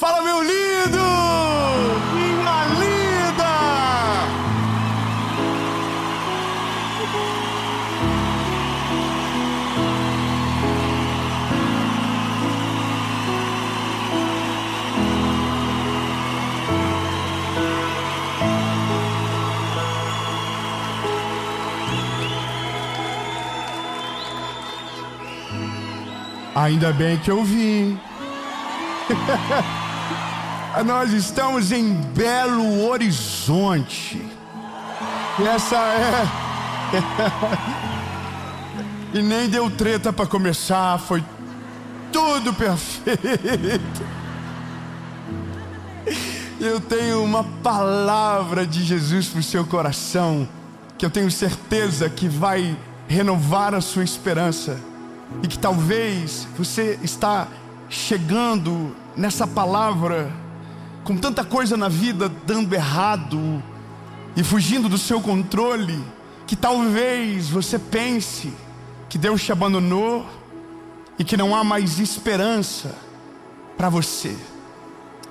Fala, meu lindo! Minha linda! Ainda bem que eu vim. Nós estamos em Belo Horizonte. E essa é... E nem deu treta para começar, foi tudo perfeito. Eu tenho uma palavra de Jesus para o seu coração, que eu tenho certeza que vai renovar a sua esperança. E que talvez você está chegando nessa palavra com tanta coisa na vida dando errado e fugindo do seu controle, que talvez você pense que Deus te abandonou e que não há mais esperança para você.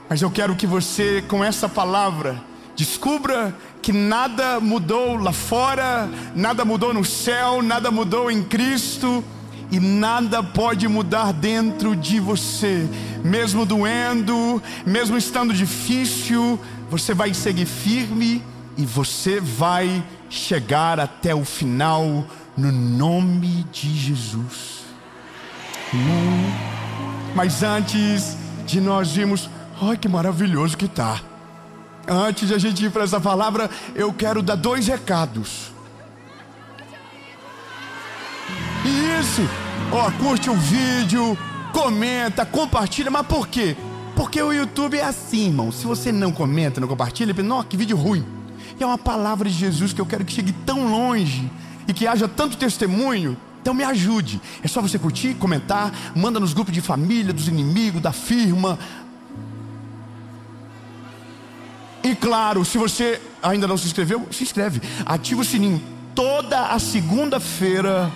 Mas eu quero que você, com essa palavra, descubra que nada mudou lá fora, nada mudou no céu, nada mudou em Cristo. E nada pode mudar dentro de você. Mesmo doendo, mesmo estando difícil, você vai seguir firme e você vai chegar até o final, no nome de Jesus. Mas antes de nós irmos, ai que maravilhoso que tá. Antes de a gente ir para essa palavra, eu quero dar 2 recados. Isso, curte o vídeo, comenta, compartilha. Mas por quê? Porque o YouTube é assim, irmão. Se você não comenta, não compartilha, nossa, que vídeo ruim. E é uma palavra de Jesus que eu quero que chegue tão longe e que haja tanto testemunho. Então me ajude. É só você curtir, comentar, manda nos grupos de família, dos inimigos, da firma. E claro, se você ainda não se inscreveu, se inscreve. Ativa o sininho. Toda a segunda-feira,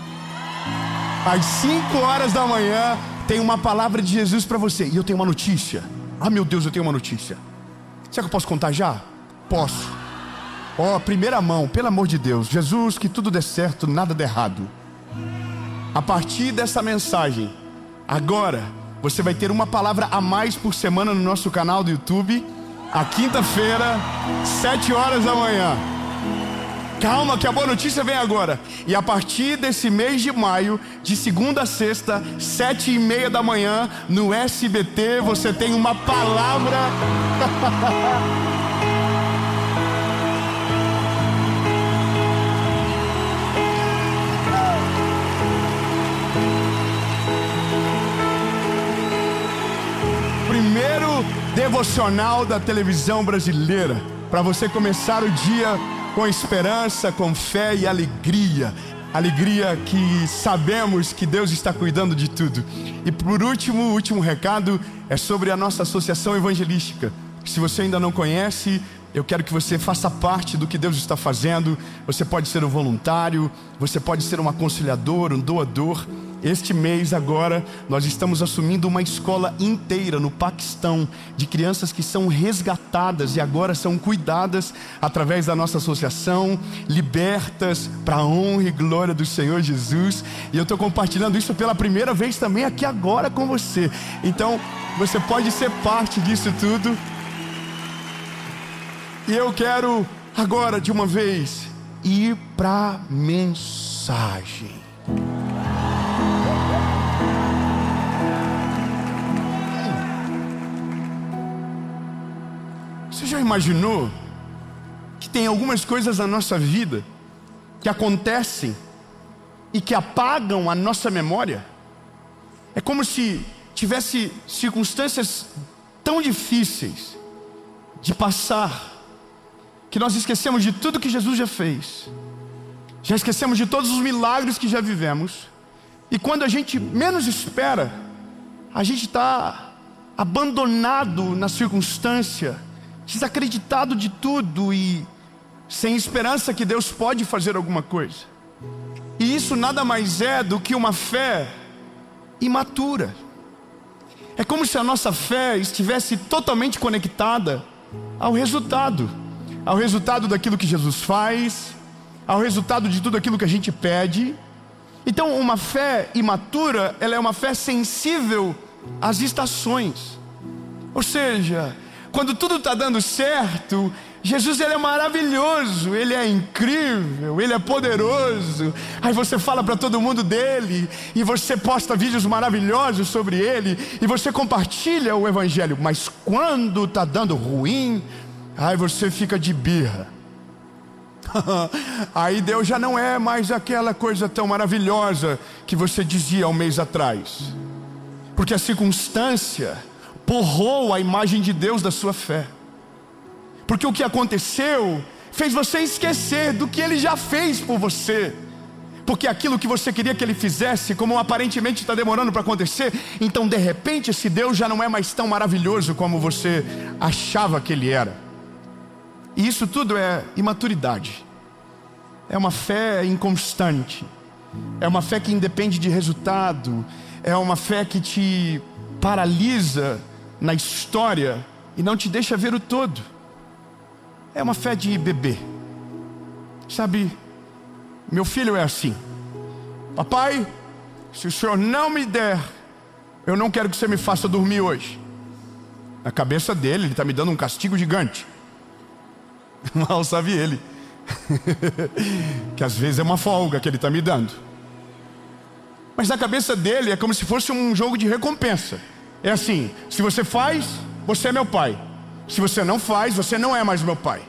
às 5 horas da manhã, tem uma palavra de Jesus para você. E eu tenho uma notícia. Ah, meu Deus, eu tenho uma notícia. Será que eu posso contar já? Posso. Primeira mão, pelo amor de Deus. Jesus, que tudo dê certo, nada dê errado. A partir dessa mensagem, agora, você vai ter uma palavra a mais por semana no nosso canal do YouTube. A quinta-feira, 7 horas da manhã. Calma que a boa notícia vem agora. E a partir desse mês de maio, de segunda a sexta, 7h30 da manhã, no SBT, você tem uma palavra. Primeiro devocional da televisão brasileira, para você começar o dia com esperança, com fé e alegria. Alegria que sabemos que Deus está cuidando de tudo. E por último, o último recado é sobre a nossa associação evangelística. Se você ainda não conhece, eu quero que você faça parte do que Deus está fazendo. Você pode ser um voluntário, você pode ser um aconselhador, um doador. Este mês agora, nós estamos assumindo uma escola inteira no Paquistão, de crianças que são resgatadas e agora são cuidadas através da nossa associação, libertas para a honra e glória do Senhor Jesus. E eu estou compartilhando isso pela primeira vez também aqui agora com você. Então, você pode ser parte disso tudo. E eu quero agora, de uma vez, ir para a mensagem. Você já imaginou que tem algumas coisas na nossa vida que acontecem e que apagam a nossa memória? É como se tivesse circunstâncias tão difíceis de passar, que nós esquecemos de tudo que Jesus já fez, já esquecemos de todos os milagres que já vivemos, e quando a gente menos espera, a gente está abandonado na circunstância, desacreditado de tudo e sem esperança que Deus pode fazer alguma coisa. E isso nada mais é do que uma fé imatura. É como se a nossa fé estivesse totalmente conectada ao resultado daquilo que Jesus faz, ao resultado de tudo aquilo que a gente pede. Então, uma fé imatura, ela é uma fé sensível às estações. Ou seja, quando tudo está dando certo, Jesus, ele é maravilhoso, ele é incrível, ele é poderoso. Aí você fala para todo mundo dele, e você posta vídeos maravilhosos sobre ele, e você compartilha o evangelho. Mas quando está dando ruim, aí você fica de birra. Aí Deus já não é mais aquela coisa tão maravilhosa que você dizia há um mês atrás, porque a circunstância borrou a imagem de Deus da sua fé. Porque o que aconteceu fez você esquecer do que Ele já fez por você. Porque aquilo que você queria que Ele fizesse, como aparentemente está demorando para acontecer, então de repente esse Deus já não é mais tão maravilhoso como você achava que Ele era. E isso tudo é imaturidade. É uma fé inconstante. É uma fé que independe de resultado. É uma fé que te paralisa na história e não te deixa ver o todo. É uma fé de bebê. Sabe, meu filho é assim: papai, se o senhor não me der, eu não quero que você me faça dormir hoje. Na cabeça dele, ele está me dando um castigo gigante. Mal sabe ele que às vezes é uma folga que ele está me dando. Mas na cabeça dele é como se fosse um jogo de recompensa. É assim: se você faz, você é meu pai. Se você não faz, você não é mais meu pai.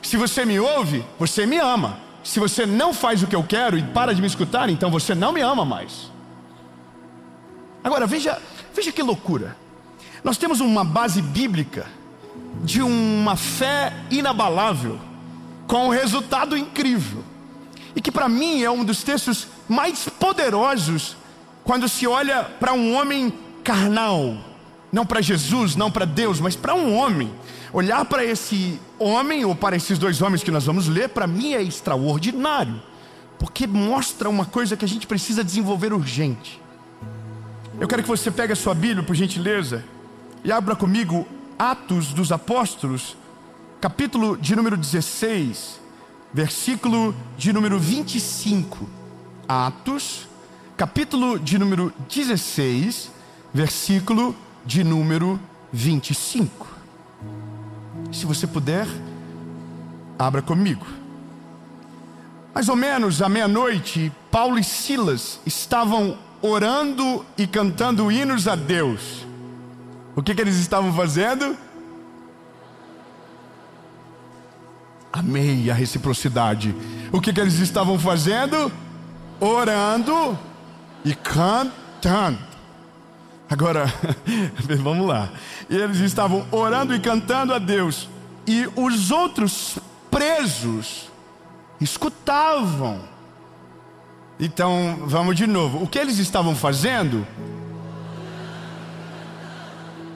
Se você me ouve, você me ama. Se você não faz o que eu quero e para de me escutar, então você não me ama mais. Agora veja que loucura. Nós temos uma base bíblica de uma fé inabalável, com um resultado incrível, e que para mim é um dos textos mais poderosos quando se olha para um homem carnal. Não para Jesus, não para Deus, mas para um homem. Olhar para esse homem, ou para esses dois homens que nós vamos ler, para mim é extraordinário, porque mostra uma coisa que a gente precisa desenvolver urgente. Eu quero que você pegue a sua Bíblia, por gentileza, e abra comigo Atos dos Apóstolos, capítulo de número 16, versículo de número 25. Atos, capítulo de número 16, versículo de número 25. Se você puder, abra comigo. Mais ou menos à meia-noite, Paulo e Silas estavam orando e cantando hinos a Deus. O que eles estavam fazendo? Amei a reciprocidade. O que eles estavam fazendo? Orando e cantando. Agora, vamos lá. Eles estavam orando e cantando a Deus, e os outros presos escutavam. Então, vamos de novo. O que eles estavam fazendo?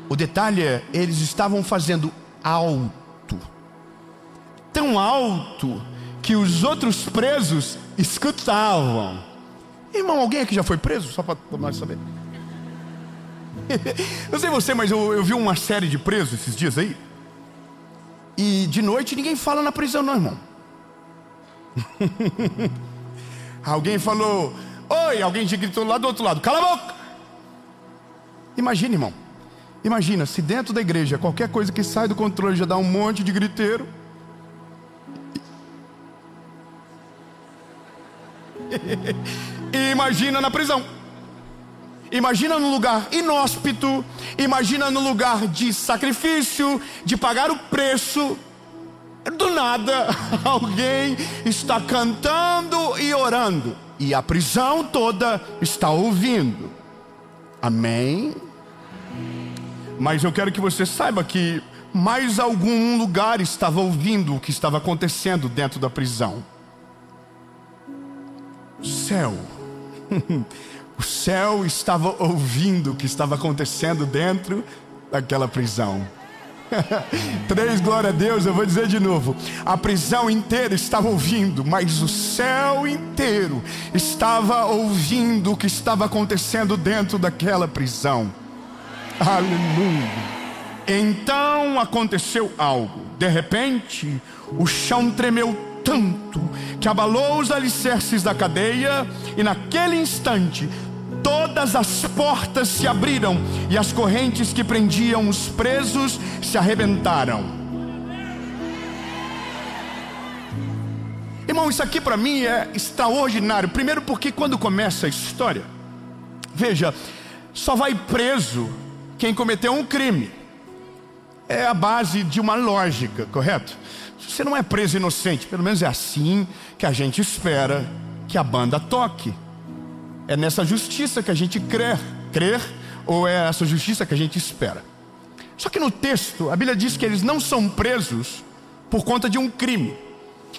O detalhe é, eles estavam fazendo alto. Tão alto que os outros presos escutavam. Irmão, alguém aqui já foi preso? Só para tomar saber. Não sei você, mas eu vi uma série de presos esses dias aí. E de noite ninguém fala na prisão não, irmão. Alguém falou oi, alguém gritou lá do outro lado, cala a boca. Imagina, irmão. Imagina, se dentro da igreja qualquer coisa que sai do controle já dá um monte de griteiro. E imagina na prisão. Imagina no lugar inóspito. Imagina no lugar de sacrifício, de pagar o preço. Do nada, alguém está cantando e orando, e a prisão toda está ouvindo. Amém? Mas eu quero que você saiba que mais algum lugar estava ouvindo o que estava acontecendo dentro da prisão. O céu. O céu estava ouvindo o que estava acontecendo dentro daquela prisão. 3, glória a Deus. Eu vou dizer de novo. A prisão inteira estava ouvindo, mas o céu inteiro estava ouvindo o que estava acontecendo dentro daquela prisão. Aleluia. Então aconteceu algo. De repente, o chão tremeu tanto que abalou os alicerces da cadeia, e naquele instante todas as portas se abriram e as correntes que prendiam os presos se arrebentaram. Irmão, isso aqui para mim é extraordinário. Primeiro porque quando começa a história, veja, só vai preso quem cometeu um crime. É a base de uma lógica, correto? Você não é preso inocente. Pelo menos é assim que a gente espera que a banda toque. É nessa justiça que a gente crer, ou é essa justiça que a gente espera? Só que no texto, a Bíblia diz que eles não são presos por conta de um crime.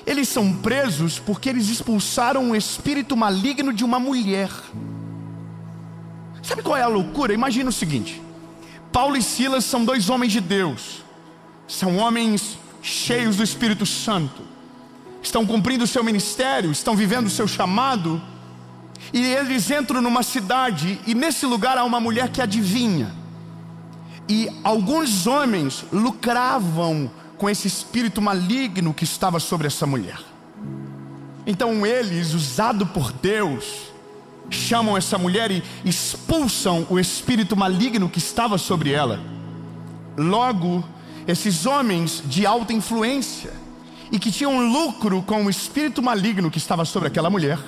Eles são presos porque eles expulsaram um espírito maligno de uma mulher. Sabe qual é a loucura? Imagina o seguinte: Paulo e Silas são dois homens de Deus. São homens cheios do Espírito Santo. Estão cumprindo o seu ministério, estão vivendo o seu chamado. E eles entram numa cidade, e nesse lugar há uma mulher que adivinha. E alguns homens lucravam com esse espírito maligno que estava sobre essa mulher. Então eles, usados por Deus, chamam essa mulher e expulsam o espírito maligno que estava sobre ela. Logo, esses homens de alta influência e que tinham lucro com o espírito maligno que estava sobre aquela mulher,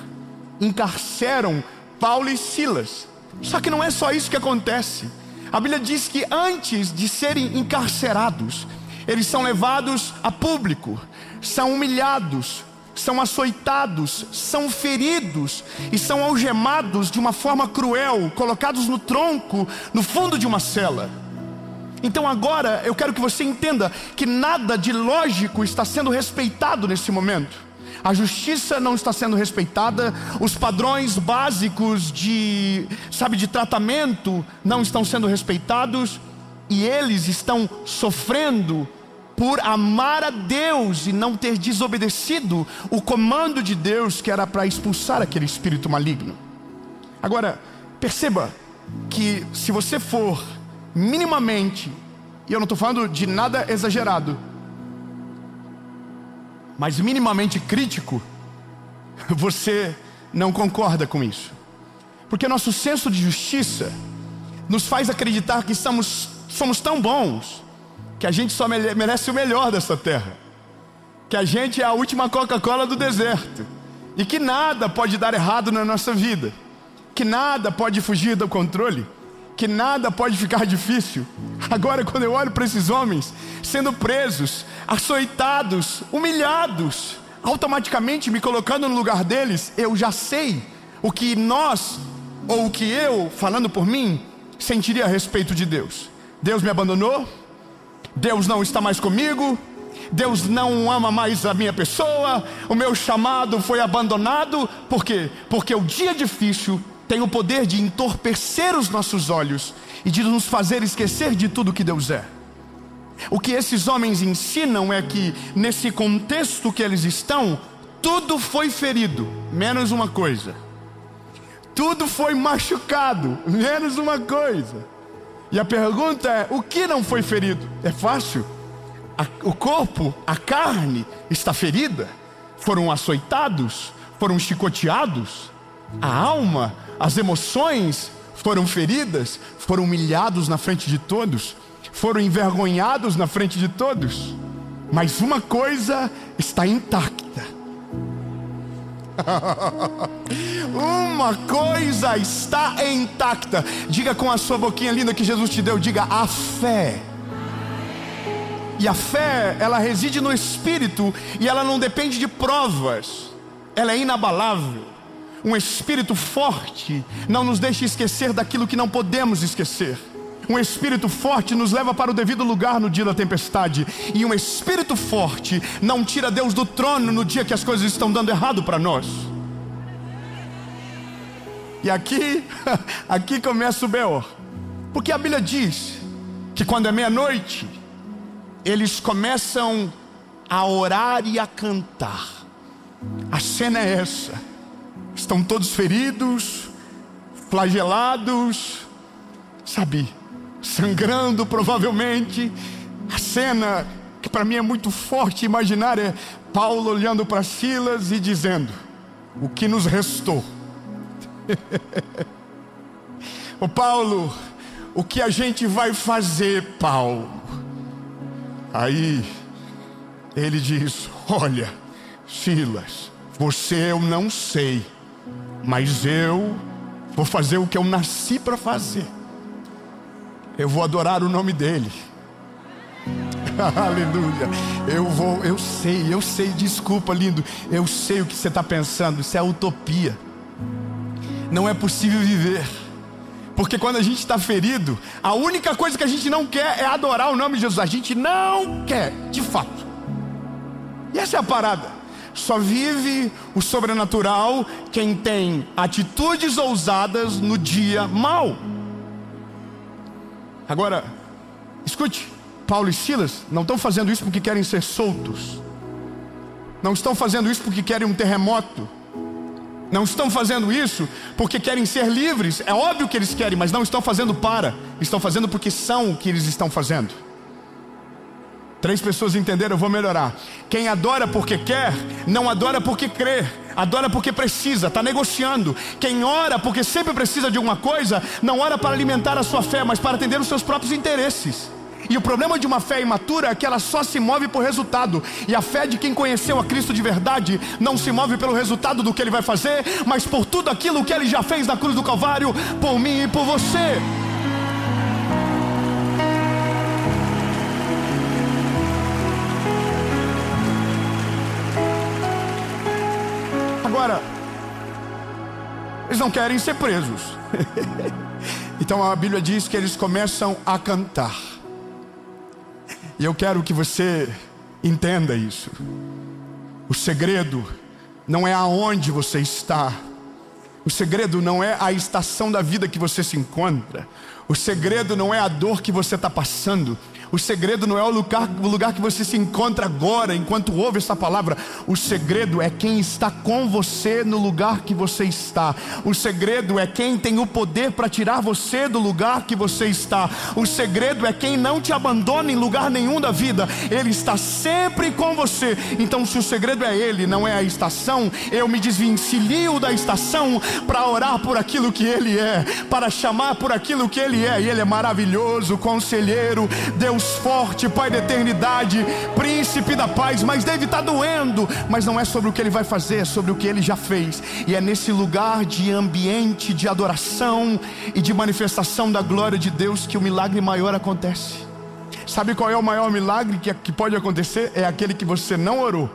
encarceram Paulo e Silas. Só que não é só isso que acontece. A Bíblia diz que antes de serem encarcerados, eles são levados a público, são humilhados, são açoitados, são feridos e são algemados de uma forma cruel, colocados no tronco, no fundo de uma cela. Então agora eu quero que você entenda que nada de lógico está sendo respeitado nesse momento. A justiça não está sendo respeitada, os padrões básicos de tratamento não estão sendo respeitados, e eles estão sofrendo por amar a Deus e não ter desobedecido o comando de Deus, que era para expulsar aquele espírito maligno. Agora, perceba que se você for minimamente, e eu não estou falando de nada exagerado, mas minimamente crítico, você não concorda com isso. Porque nosso senso de justiça nos faz acreditar que somos tão bons que a gente só merece o melhor dessa terra, que a gente é a última Coca-Cola do deserto, e que nada pode dar errado na nossa vida, que nada pode fugir do controle, que nada pode ficar difícil. Agora, quando eu olho para esses homens sendo presos, açoitados, humilhados, automaticamente me colocando no lugar deles, eu já sei o que nós, ou o que eu, falando por mim, sentiria a respeito de Deus. Deus me abandonou, Deus não está mais comigo, Deus não ama mais a minha pessoa, o meu chamado foi abandonado. Por quê? Porque o dia difícil tem o poder de entorpecer os nossos olhos e de nos fazer esquecer de tudo que Deus é. O que esses homens ensinam é que nesse contexto que eles estão, tudo foi ferido, menos uma coisa. Tudo foi machucado, menos uma coisa. E a pergunta é: o que não foi ferido? É fácil. O corpo, a carne está ferida. Foram açoitados, foram chicoteados. A alma, as emoções foram feridas, foram humilhados na frente de todos, foram envergonhados na frente de todos. Mas uma coisa está intacta. Uma coisa está intacta. Diga com a sua boquinha linda que Jesus te deu, diga: a fé. E a fé, ela reside no Espírito, e ela não depende de provas, ela é inabalável. Um espírito forte não nos deixa esquecer daquilo que não podemos esquecer. Um espírito forte nos leva para o devido lugar no dia da tempestade. E um espírito forte não tira Deus do trono no dia que as coisas estão dando errado para nós. E aqui começa o B.O. Porque a Bíblia diz que quando é meia-noite, eles começam a orar e a cantar. A cena é essa. Estão todos feridos, flagelados, sangrando provavelmente. A cena que para mim é muito forte imaginar é Paulo olhando para Silas e dizendo: o que nos restou? Ô Paulo, o que a gente vai fazer, Paulo? Aí ele diz: olha, Silas, você eu não sei, mas eu vou fazer o que eu nasci para fazer. Eu vou adorar o nome dele. Aleluia. Eu sei, desculpa, lindo. Eu sei o que você está pensando. Isso é utopia. Não é possível viver. Porque quando a gente está ferido, a única coisa que a gente não quer é adorar o nome de Jesus. A gente não quer, de fato. E essa é a parada. Só vive o sobrenatural quem tem atitudes ousadas no dia mau. Agora, escute. Paulo e Silas não estão fazendo isso porque querem ser soltos. Não estão fazendo isso porque querem um terremoto. Não estão fazendo isso porque querem ser livres. É óbvio que eles querem, mas não estão fazendo estão fazendo porque são o que eles estão fazendo. 3 pessoas entenderam, eu vou melhorar. Quem adora porque quer, não adora porque crê. Adora porque precisa, está negociando. Quem ora porque sempre precisa de alguma coisa, não ora para alimentar a sua fé, mas para atender os seus próprios interesses. E o problema de uma fé imatura é que ela só se move por resultado. E a fé de quem conheceu a Cristo de verdade não se move pelo resultado do que Ele vai fazer, mas por tudo aquilo que Ele já fez na cruz do Calvário, por mim e por você. Agora, eles não querem ser presos. Então a Bíblia diz que eles começam a cantar. E eu quero que você entenda isso. O segredo não é aonde você está. O segredo não é a estação da vida que você se encontra. O segredo não é a dor que você está passando. O segredo não é o lugar que você se encontra agora, enquanto ouve essa palavra. O segredo é quem está com você no lugar que você está. O segredo é quem tem o poder para tirar você do lugar que você está. O segredo é quem não te abandona em lugar nenhum da vida. Ele está sempre com você. Então, se o segredo é Ele, não é a estação, eu me desvencilio da estação para orar por aquilo que Ele é, para chamar por aquilo que Ele é. E Ele é maravilhoso, conselheiro, Deus forte, Pai da eternidade, príncipe da paz. Mas deve estar doendo, mas não é sobre o que Ele vai fazer, é sobre o que Ele já fez. E é nesse lugar de ambiente de adoração e de manifestação da glória de Deus que o milagre maior acontece. Sabe qual é o maior milagre que pode acontecer? É aquele que você não orou,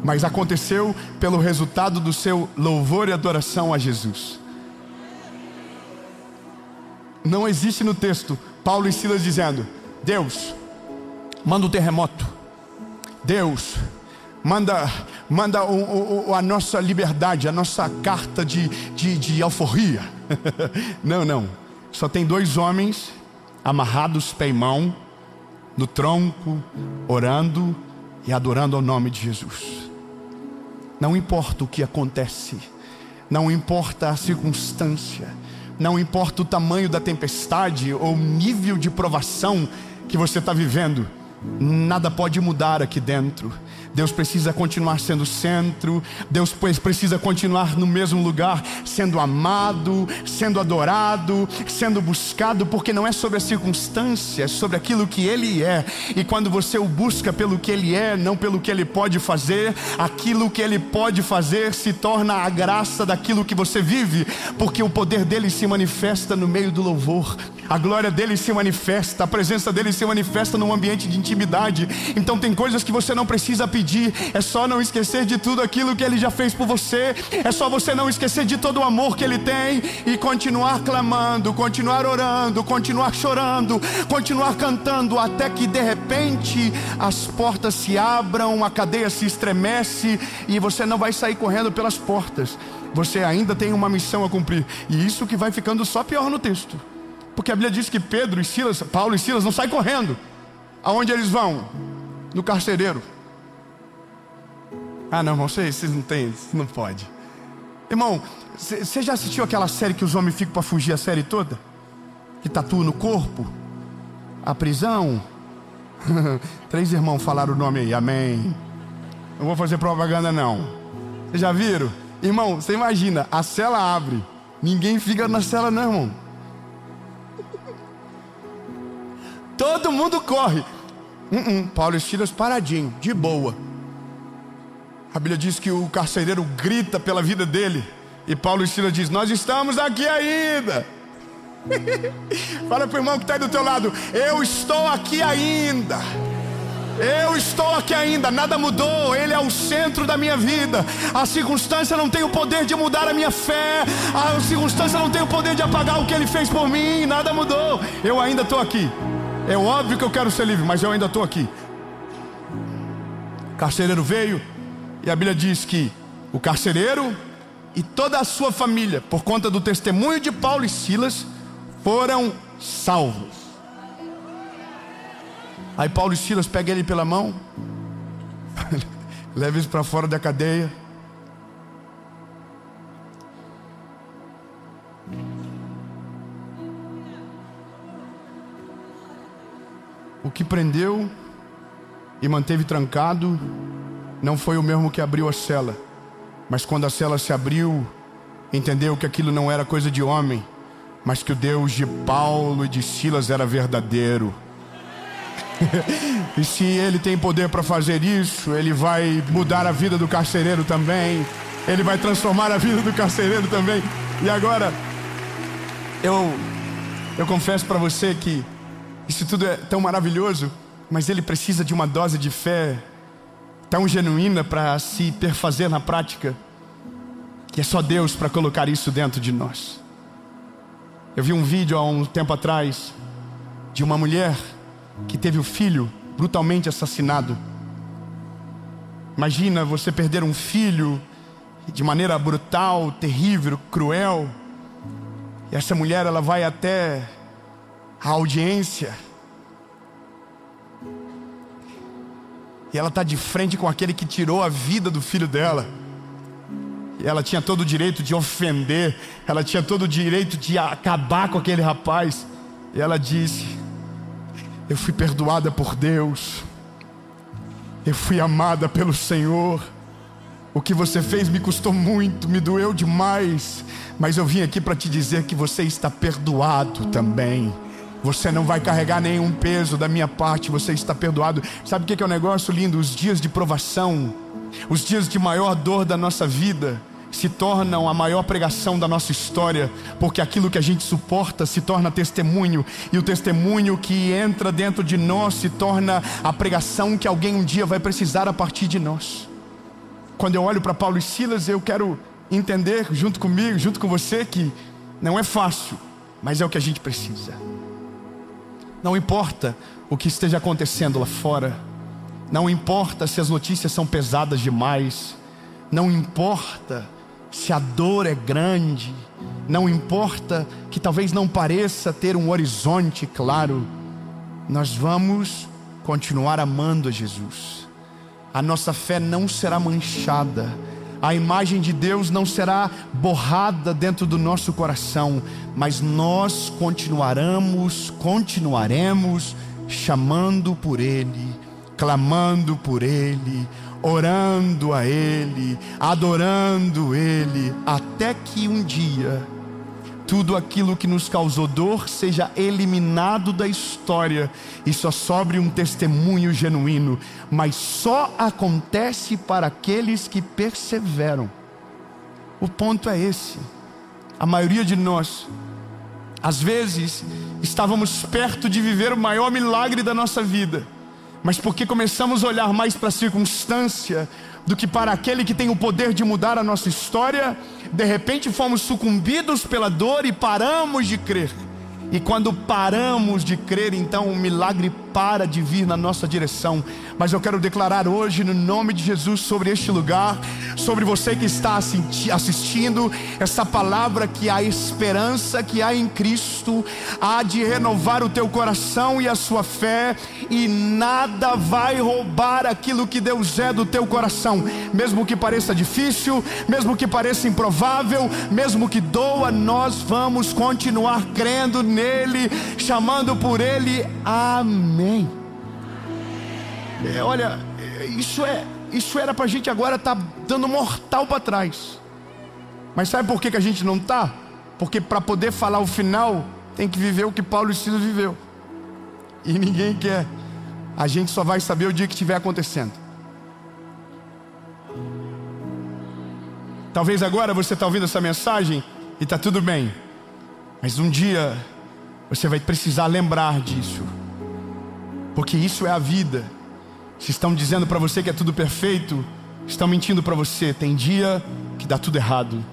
mas aconteceu pelo resultado do seu louvor e adoração a Jesus. Não existe no texto Paulo e Silas dizendo: Deus, manda um terremoto. Deus, manda a nossa liberdade, a nossa carta de alforria. Não. Só tem 2 homens amarrados pé e mão no tronco, orando e adorando ao nome de Jesus. Não importa o que acontece, não importa a circunstância, não importa o tamanho da tempestade ou o nível de provação que você está vivendo, nada pode mudar aqui dentro. Deus precisa continuar sendo o centro. Deus precisa continuar no mesmo lugar, sendo amado, sendo adorado, sendo buscado, porque não é sobre a circunstância, é sobre aquilo que Ele é. E quando você o busca pelo que Ele é, não pelo que Ele pode fazer, aquilo que Ele pode fazer se torna a graça daquilo que você vive, porque o poder dEle se manifesta no meio do louvor. A glória dEle se manifesta, a presença dEle se manifesta num ambiente de intimidade. Então tem coisas que você não precisa pedir, é só não esquecer de tudo aquilo que Ele já fez por você. É só você não esquecer de todo o amor que Ele tem e continuar clamando, continuar orando, continuar chorando, continuar cantando, até que de repente as portas se abram, a cadeia se estremece e você não vai sair correndo pelas portas. Você ainda tem uma missão a cumprir, e isso que vai ficando só pior no texto. Porque a Bíblia diz que Paulo e Silas não saem correndo. Aonde eles vão? No carcereiro. Ah não, irmão, vocês não tem, não pode. Irmão, você já assistiu aquela série que os homens ficam para fugir a série toda? que tatua no corpo, a prisão. 3 irmãos falaram o nome aí, amém. Não vou fazer propaganda não. Vocês já viram? Irmão, você imagina, a cela abre, ninguém fica na cela não, irmão. Todo mundo corre. Paulo e Silas paradinho, de boa. A Bíblia diz que o carcereiro grita pela vida dele, e Paulo e Silas diz: nós estamos aqui ainda. Fala pro irmão que está aí do teu lado: eu estou aqui ainda. Eu estou aqui ainda, nada mudou. Ele é o centro da minha vida. A circunstância não tem o poder de mudar a minha fé. A circunstância não tem o poder de apagar o que Ele fez por mim. Nada mudou, eu ainda estou aqui. É óbvio que eu quero ser livre, mas eu ainda estou aqui. O carcereiro veio, e a Bíblia diz que o carcereiro e toda a sua família, por conta do testemunho de Paulo e Silas, foram salvos. Aí Paulo e Silas pegam ele pela mão, leva eles para fora da cadeia. O que prendeu e manteve trancado não foi o mesmo que abriu a cela, mas quando a cela se abriu, entendeu que aquilo não era coisa de homem, mas que o Deus de Paulo e de Silas era verdadeiro. E se Ele tem poder para fazer isso, Ele vai mudar a vida do carcereiro também. Ele vai transformar a vida do carcereiro também. E agora, eu confesso para você que isso tudo é tão maravilhoso, mas ele precisa de uma dose de fé tão genuína para se perfazer na prática, que é só Deus para colocar isso dentro de nós. Eu vi um vídeo há um tempo atrás de uma mulher que teve o filho brutalmente assassinado. Imagina você perder um filho de maneira brutal, terrível, cruel. E essa mulher, ela vai até a audiência e ela está de frente com aquele que tirou a vida do filho dela. E ela tinha todo o direito de ofender, ela tinha todo o direito de acabar com aquele rapaz. E ela disse: eu fui perdoada por Deus, eu fui amada pelo Senhor. O que você fez me custou muito, me doeu demais, mas eu vim aqui para te dizer que você está perdoado também. Você não vai carregar nenhum peso da minha parte, você está perdoado. Sabe o que é um negócio lindo? Os dias de provação, os dias de maior dor da nossa vida se tornam a maior pregação da nossa história, porque aquilo que a gente suporta se torna testemunho, e o testemunho que entra dentro de nós se torna a pregação que alguém um dia vai precisar a partir de nós. Quando eu olho para Paulo e Silas, eu quero entender junto comigo, junto com você, que não é fácil, mas é o que a gente precisa. Não importa o que esteja acontecendo lá fora, não importa se as notícias são pesadas demais, não importa se a dor é grande, não importa que talvez não pareça ter um horizonte claro, nós vamos continuar amando a Jesus. A nossa fé não será manchada, a imagem de Deus não será borrada dentro do nosso coração, mas nós continuaremos chamando por Ele, clamando por Ele, orando a Ele, adorando Ele, até que um dia tudo aquilo que nos causou dor seja eliminado da história e só sobre um testemunho genuíno. Mas só acontece para aqueles que perseveram. O ponto é esse. A maioria de nós, às vezes, estávamos perto de viver o maior milagre da nossa vida, mas porque começamos a olhar mais para a circunstância do que para aquele que tem o poder de mudar a nossa história, de repente fomos sucumbidos pela dor e paramos de crer. E quando paramos de crer, então o milagre para de vir na nossa direção. Mas eu quero declarar hoje, no nome de Jesus, sobre este lugar, sobre você que está assistindo, essa palavra que a esperança que há em Cristo há de renovar o teu coração e a sua fé, e nada vai roubar aquilo que Deus é do teu coração. Mesmo que pareça difícil, mesmo que pareça improvável, mesmo que doa, nós vamos continuar crendo nele, chamando por ele. Amém. Olha, isso era pra gente agora estar dando mortal para trás. Mas sabe por que a gente não tá? Porque para poder falar o final, tem que viver o que Paulo e Silas viveu. E ninguém quer. A gente só vai saber o dia que estiver acontecendo. Talvez agora você está ouvindo essa mensagem e está tudo bem. Mas um dia você vai precisar lembrar disso. Porque isso é a vida. Se estão dizendo para você que é tudo perfeito, estão mentindo para você. Tem dia que dá tudo errado.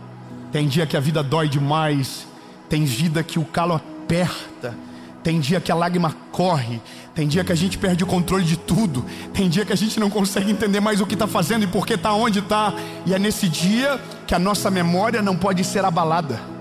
Tem dia que a vida dói demais. Tem dia que o calo aperta. Tem dia que a lágrima corre. Tem dia que a gente perde o controle de tudo. Tem dia que a gente não consegue entender mais o que está fazendo e por que está onde está. E é nesse dia que a nossa memória não pode ser abalada.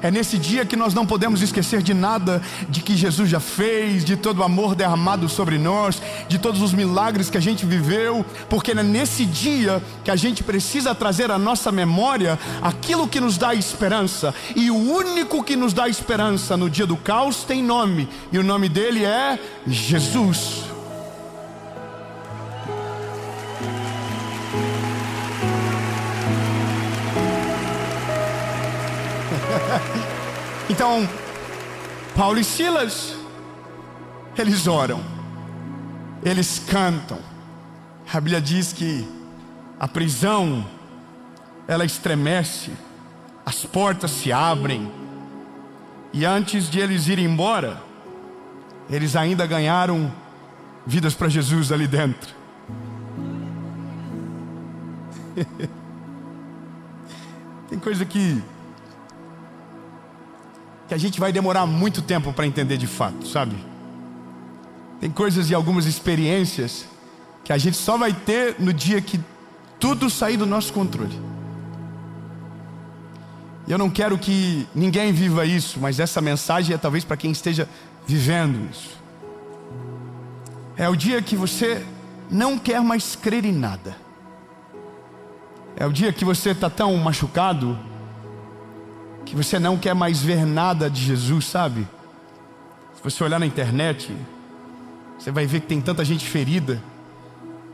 É nesse dia que nós não podemos esquecer de nada de que Jesus já fez, de todo o amor derramado sobre nós, de todos os milagres que a gente viveu, porque é nesse dia que a gente precisa trazer à nossa memória aquilo que nos dá esperança. E o único que nos dá esperança no dia do caos tem nome, e o nome dele é Jesus. Então, Paulo e Silas, eles oram, eles cantam. A Bíblia diz que a prisão, ela estremece, as portas se abrem. E antes de eles irem embora, eles ainda ganharam vidas para Jesus ali dentro. Tem coisa que a gente vai demorar muito tempo para entender de fato, sabe? Tem coisas e algumas experiências que a gente só vai ter no dia que tudo sair do nosso controle. E eu não quero que ninguém viva isso, mas essa mensagem é talvez para quem esteja vivendo isso. É o dia que você não quer mais crer em nada. É o dia que você está tão machucado que você não quer mais ver nada de Jesus, sabe? Se você olhar na internet, você vai ver que tem tanta gente ferida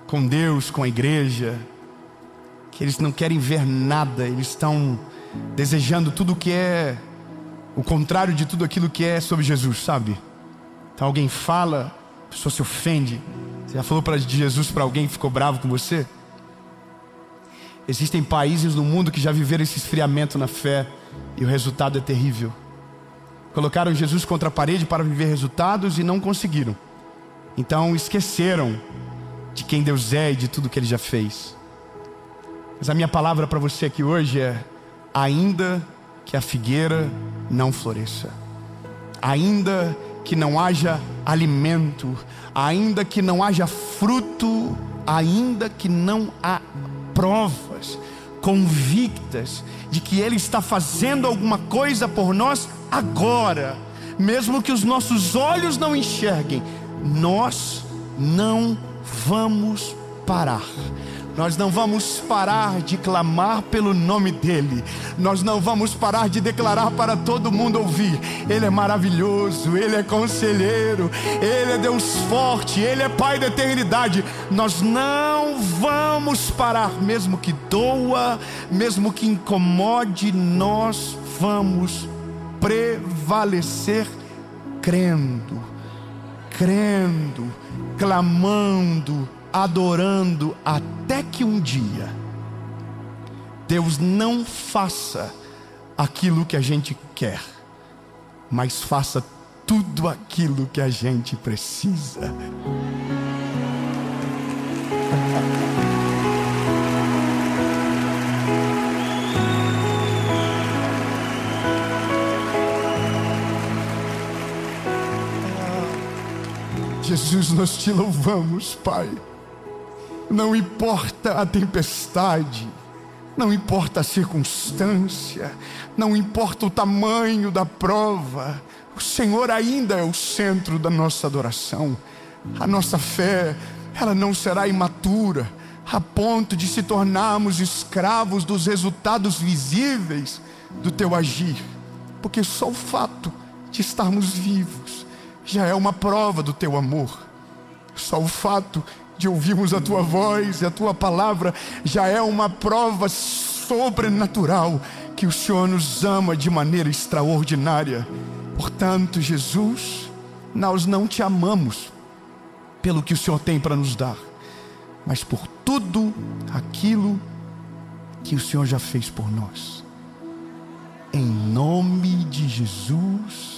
com Deus, com a igreja, que eles não querem ver nada. Eles estão desejando tudo que é o contrário de tudo aquilo que é sobre Jesus, sabe? Então alguém fala, a pessoa se ofende. Você já falou de Jesus para alguém que ficou bravo com você? Existem países no mundo que já viveram esse esfriamento na fé, e o resultado é terrível. Colocaram Jesus contra a parede para viver resultados e não conseguiram. Então esqueceram de quem Deus é e de tudo que Ele já fez. Mas a minha palavra para você aqui hoje é: ainda que a figueira não floresça, ainda que não haja alimento, ainda que não haja fruto, ainda que não há provas convictas de que Ele está fazendo alguma coisa por nós agora, mesmo que os nossos olhos não enxerguem, nós não vamos parar. Nós não vamos parar de clamar pelo nome dEle. Nós não vamos parar de declarar para todo mundo ouvir: Ele é maravilhoso, Ele é conselheiro, Ele é Deus forte, Ele é Pai da eternidade. Nós não vamos parar, mesmo que doa, mesmo que incomode, nós vamos prevalecer crendo, clamando, adorando, até que um dia Deus não faça aquilo que a gente quer, mas faça tudo aquilo que a gente precisa. Jesus, nós te louvamos, Pai. Não importa a tempestade, não importa a circunstância, não importa o tamanho da prova, o Senhor ainda é o centro da nossa adoração. A nossa fé, ela não será imatura a ponto de se tornarmos escravos dos resultados visíveis do teu agir, porque só o fato de estarmos vivos já é uma prova do teu amor. Só o fato de ouvirmos a tua voz e a tua palavra já é uma prova sobrenatural que o Senhor nos ama de maneira extraordinária. Portanto, Jesus, nós não te amamos pelo que o Senhor tem para nos dar, mas por tudo aquilo que o Senhor já fez por nós. Em nome de Jesus.